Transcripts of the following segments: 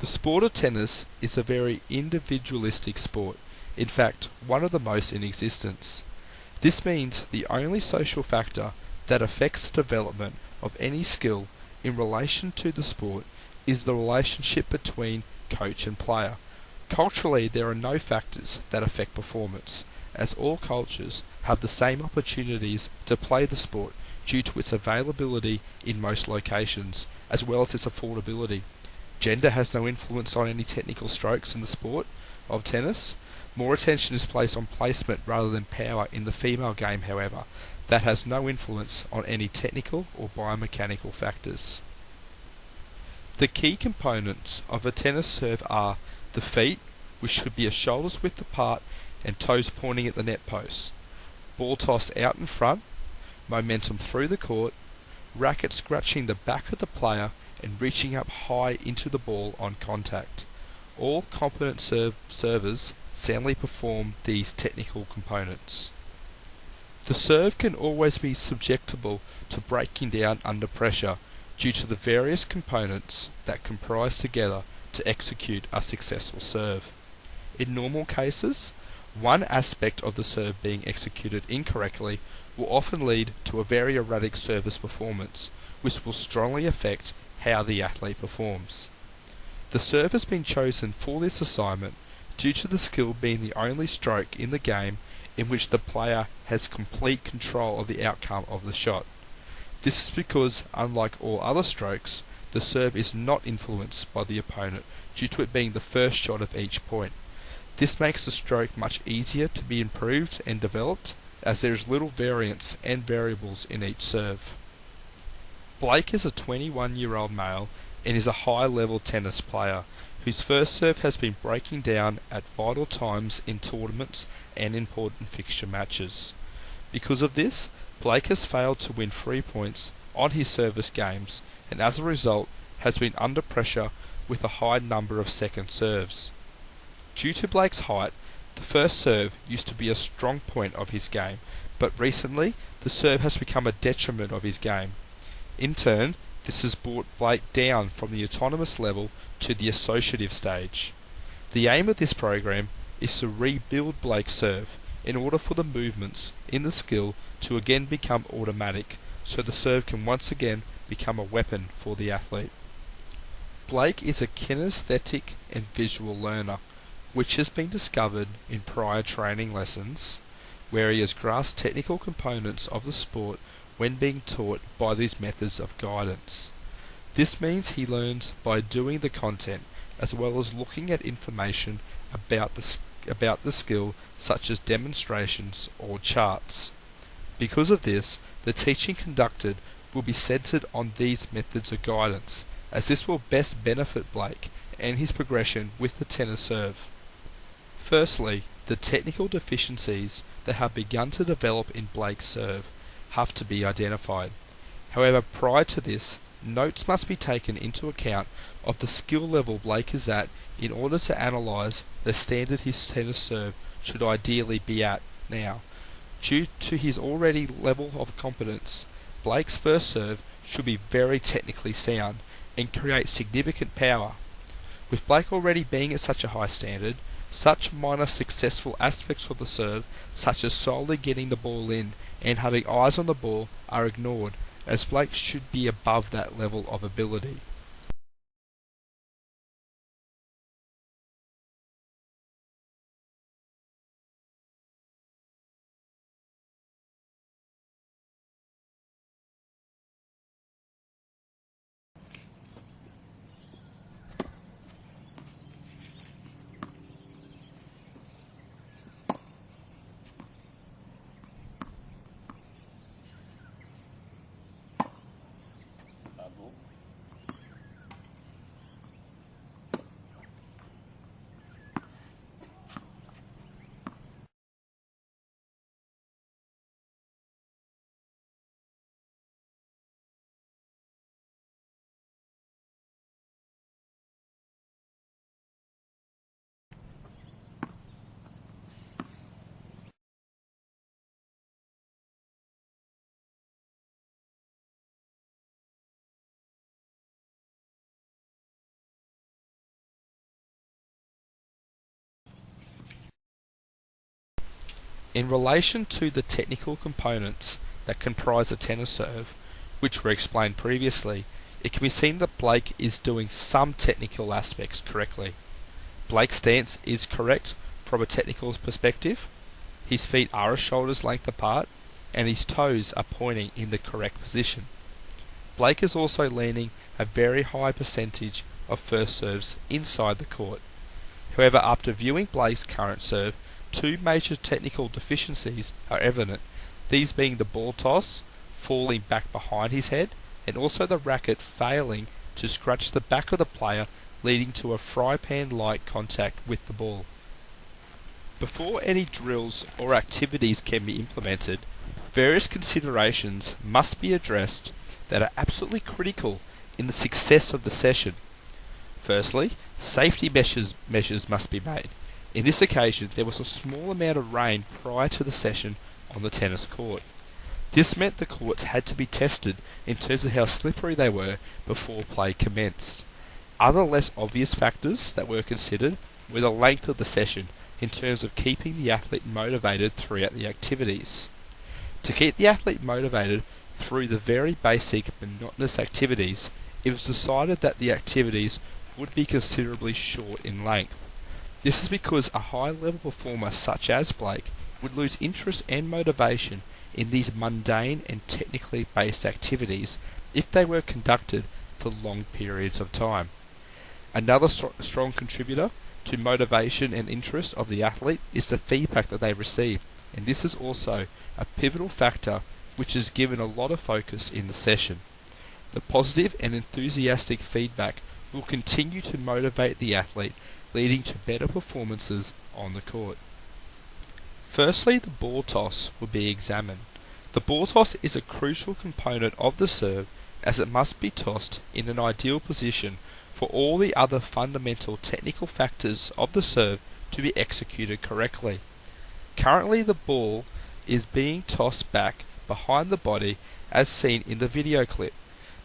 The sport of tennis is a very individualistic sport, in fact, one of the most in existence. This means the only social factor that affects the development of any skill in relation to the sport is the relationship between coach and player. Culturally, there are no factors that affect performance, as all cultures have the same opportunities to play the sport due to its availability in most locations, as well as its affordability. Gender has no influence on any technical strokes in the sport of tennis. More attention is placed on placement rather than power in the female game, however. That has no influence on any technical or biomechanical factors. The key components of a tennis serve are the feet, which should be a shoulder's width apart and toes pointing at the net post, ball toss out in front, momentum through the court, racket scratching the back of the player and reaching up high into the ball on contact. All competent servers soundly perform these technical components. The serve can always be susceptible to breaking down under pressure due to the various components that comprise together to execute a successful serve. In normal cases, one aspect of the serve being executed incorrectly will often lead to a very erratic service performance, which will strongly affect how the athlete performs. The serve has been chosen for this assignment due to the skill being the only stroke in the game in which the player has complete control of the outcome of the shot. This is because, unlike all other strokes, the serve is not influenced by the opponent due to it being the first shot of each point. This makes the stroke much easier to be improved and developed, as there is little variance and variables in each serve. Blake is a 21-year-old male and is a high-level tennis player whose first serve has been breaking down at vital times in tournaments and important fixture matches. Because of this, Blake has failed to win 3 points on his service games and as a result has been under pressure with a high number of second serves. Due to Blake's height, the first serve used to be a strong point of his game, but recently the serve has become a detriment of his game. In turn, this has brought Blake down from the autonomous level to the associative stage. The aim of this program is to rebuild Blake's serve in order for the movements in the skill to again become automatic, so the serve can once again become a weapon for the athlete. Blake is a kinesthetic and visual learner, which has been discovered in prior training lessons, where he has grasped technical components of the sport when being taught by these methods of guidance. This means he learns by doing the content as well as looking at information about the skill, such as demonstrations or charts. Because of this, the teaching conducted will be centered on these methods of guidance, as this will best benefit Blake and his progression with the tennis serve. Firstly, the technical deficiencies that have begun to develop in Blake's serve have to be identified. However, prior to this, notes must be taken into account of the skill level Blake is at in order to analyse the standard his tennis serve should ideally be at now. Due to his already level of competence, Blake's first serve should be very technically sound and create significant power. With Blake already being at such a high standard, such minor successful aspects of the serve, such as solely getting the ball in and having eyes on the ball, are ignored, as Blake should be above that level of ability. In relation to the technical components that comprise a tennis serve, which were explained previously, it can be seen that Blake is doing some technical aspects correctly. Blake's stance is correct from a technical perspective. His feet are a shoulder's length apart, and his toes are pointing in the correct position. Blake is also landing a very high percentage of first serves inside the court. However, after viewing Blake's current serve, two major technical deficiencies are evident, these being the ball toss falling back behind his head, and also the racket failing to scratch the back of the player, leading to a fry pan-like contact with the ball. Before any drills or activities can be implemented, various considerations must be addressed that are absolutely critical in the success of the session. Firstly, safety measures must be made. In this occasion, there was a small amount of rain prior to the session on the tennis court. This meant the courts had to be tested in terms of how slippery they were before play commenced. Other less obvious factors that were considered were the length of the session in terms of keeping the athlete motivated throughout the activities. To keep the athlete motivated through the very basic monotonous activities, it was decided that the activities would be considerably short in length. This is because a high-level performer such as Blake would lose interest and motivation in these mundane and technically based activities if they were conducted for long periods of time. Another strong contributor to motivation and interest of the athlete is the feedback that they receive, and this is also a pivotal factor which is given a lot of focus in the session. The positive and enthusiastic feedback will continue to motivate the athlete, leading to better performances on the court. Firstly, the ball toss will be examined. The ball toss is a crucial component of the serve, as it must be tossed in an ideal position for all the other fundamental technical factors of the serve to be executed correctly. Currently, the ball is being tossed back behind the body as seen in the video clip.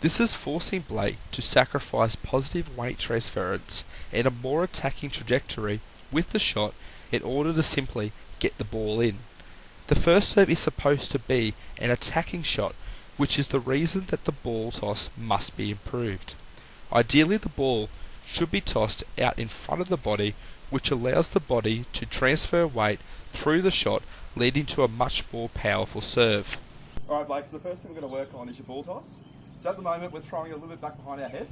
This is forcing Blake to sacrifice positive weight transference and a more attacking trajectory with the shot in order to simply get the ball in. The first serve is supposed to be an attacking shot, which is the reason that the ball toss must be improved. Ideally, the ball should be tossed out in front of the body, which allows the body to transfer weight through the shot, leading to a much more powerful serve. Alright Blake, so the first thing we're going to work on is your ball toss. So at the moment we're throwing it a little bit back behind our head,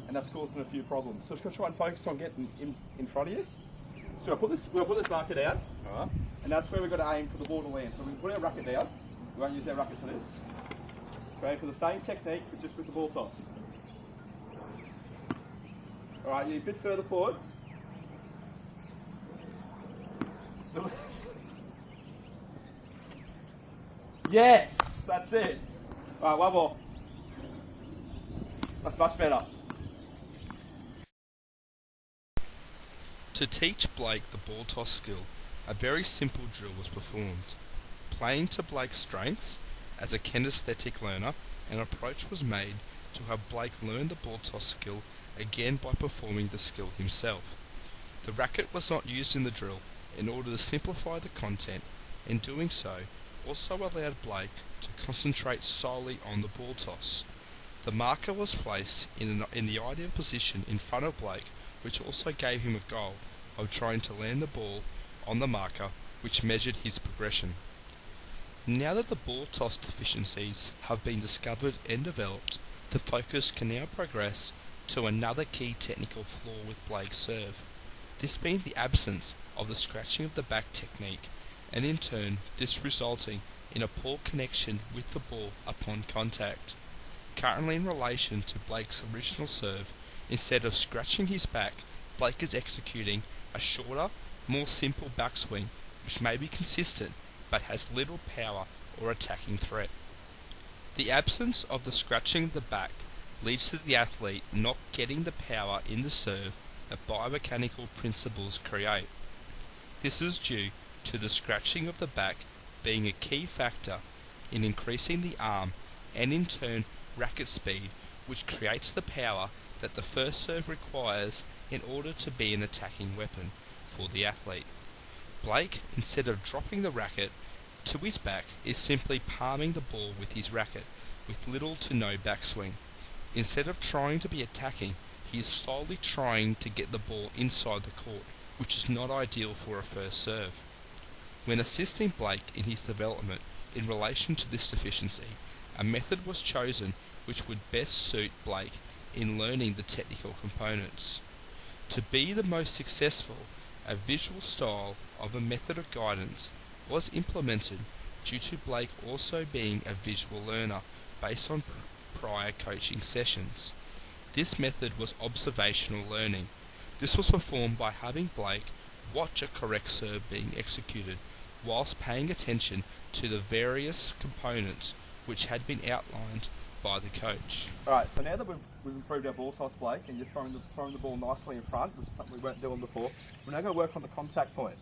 and that's causing a few problems. So we're just going to try and focus on getting in front of you. So we'll put this marker down, alright, and that's where we've got to aim for the ball to land. So we're going to put our racket down. We won't use our racket for this. We're aiming for the same technique, but just with the ball toss. Alright, you're a bit further forward. Yes, that's it. Alright, one more. That's much better. To teach Blake the ball toss skill, a very simple drill was performed. Playing to Blake's strengths as a kinesthetic learner, an approach was made to have Blake learn the ball toss skill again by performing the skill himself. The racket was not used in the drill in order to simplify the content, and doing so also allowed Blake to concentrate solely on the ball toss. The marker was placed in the ideal position in front of Blake, which also gave him a goal of trying to land the ball on the marker, which measured his progression. Now that the ball toss deficiencies have been discovered and developed, the focus can now progress to another key technical flaw with Blake's serve, this being the absence of the scratching of the back technique, and in turn this resulting in a poor connection with the ball upon contact. Currently, in relation to Blake's original serve, instead of scratching his back, Blake is executing a shorter, more simple backswing, which may be consistent but has little power or attacking threat. The absence of the scratching of the back leads to the athlete not getting the power in the serve that biomechanical principles create. This is due to the scratching of the back being a key factor in increasing the arm and in turn racket speed, which creates the power that the first serve requires in order to be an attacking weapon for the athlete. Blake, instead of dropping the racket to his back, is simply palming the ball with his racket, with little to no backswing. Instead of trying to be attacking, he is solely trying to get the ball inside the court, which is not ideal for a first serve. When assisting Blake in his development in relation to this deficiency, a method was chosen which would best suit Blake in learning the technical components. To be the most successful, a visual style of a method of guidance was implemented due to Blake also being a visual learner based on prior coaching sessions. This method was observational learning. This was performed by having Blake watch a correct serve being executed whilst paying attention to the various components which had been outlined by the coach. Alright, so now that we've improved our ball toss, Blake, and you're throwing the ball nicely in front, which is something we weren't doing before, we're now going to work on the contact point.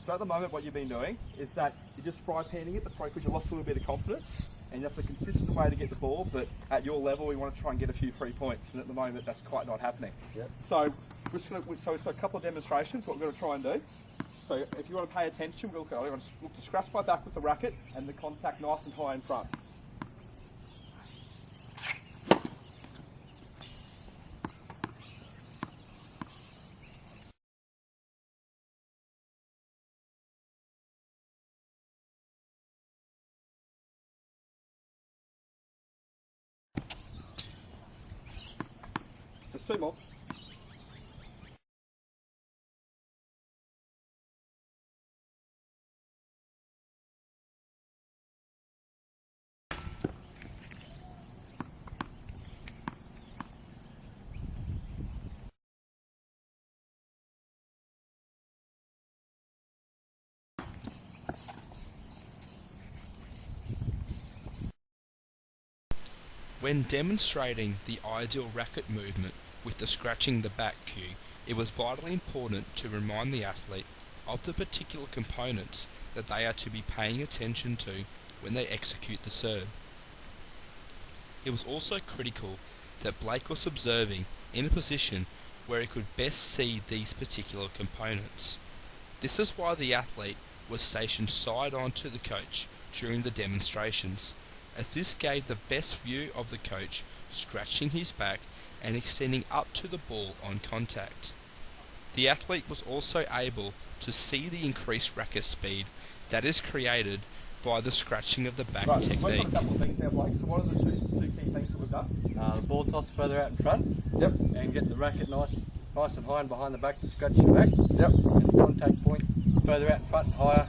So at the moment what you've been doing is that you're just fry panning it before you lost a little bit of confidence, and that's a consistent way to get the ball, but at your level we want to try and get a few free points, and at the moment that's quite not happening. Yep. So we've got a couple of demonstrations what we're going to try and do. So if you want to pay attention, we'll look to scratch my back with the racket and the contact nice and high in front. Just two more. When demonstrating the ideal racket movement with the scratching the back cue, it was vitally important to remind the athlete of the particular components that they are to be paying attention to when they execute the serve. It was also critical that Blake was observing in a position where he could best see these particular components. This is why the athlete was stationed side on to the coach during the demonstrations, as this gave the best view of the coach scratching his back and extending up to the ball on contact. The athlete was also able to see the increased racket speed that is created by the scratching of the back technique. We've got a couple of things now, Blake. So what are the two key things that we've done? The ball toss further out in front. Yep. And get the racket nice and high and behind the back to scratch your back. Yep. And the contact point further out in front and higher.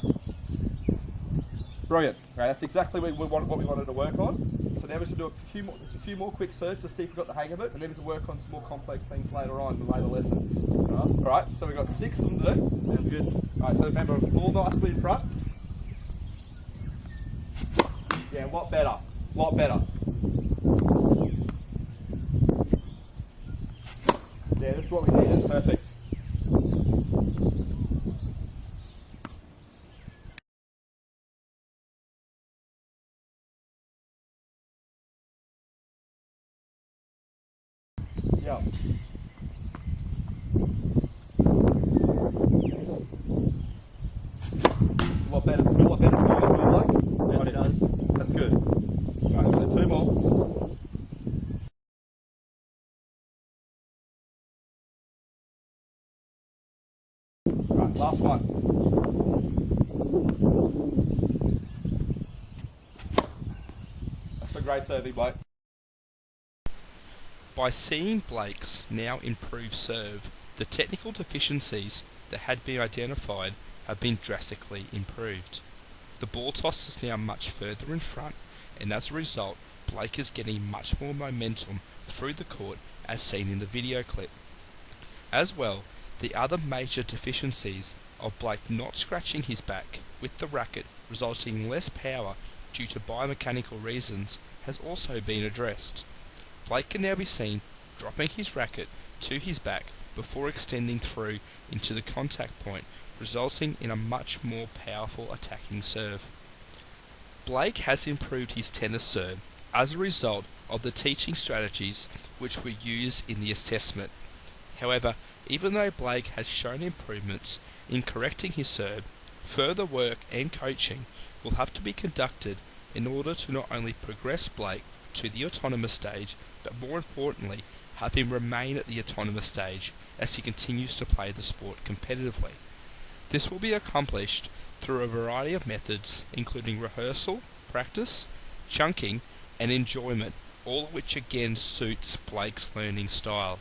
Brilliant. Okay, that's exactly what we wanted to work on. So now we should do a few more quick serves to see if we've got the hang of it, and then we can work on some more complex things later on in the later lessons. All right. So we've got 6 of them to do. Sounds good. All right. So remember, ball nicely in front. Yeah, a lot better. Lot better. Yeah, that's what we need. That's perfect. Yeah. A lot better. Feel a lot better for you, feel like? Yeah, it does. That's good. Alright, so 2 more. Alright, last one. That's a great serving, Blake. By seeing Blake's now improved serve, the technical deficiencies that had been identified have been drastically improved. The ball toss is now much further in front, and as a result, Blake is getting much more momentum through the court as seen in the video clip. As well, the other major deficiencies of Blake not scratching his back with the racket, resulting in less power due to biomechanical reasons, has also been addressed. Blake can now be seen dropping his racket to his back before extending through into the contact point, resulting in a much more powerful attacking serve. Blake has improved his tennis serve as a result of the teaching strategies which were used in the assessment. However, even though Blake has shown improvements in correcting his serve, Further work and coaching will have to be conducted in order to not only progress Blake to the autonomous stage, but more importantly, have him remain at the autonomous stage as he continues to play the sport competitively. This will be accomplished through a variety of methods, including rehearsal, practice, chunking, and enjoyment, all of which again suits Blake's learning style.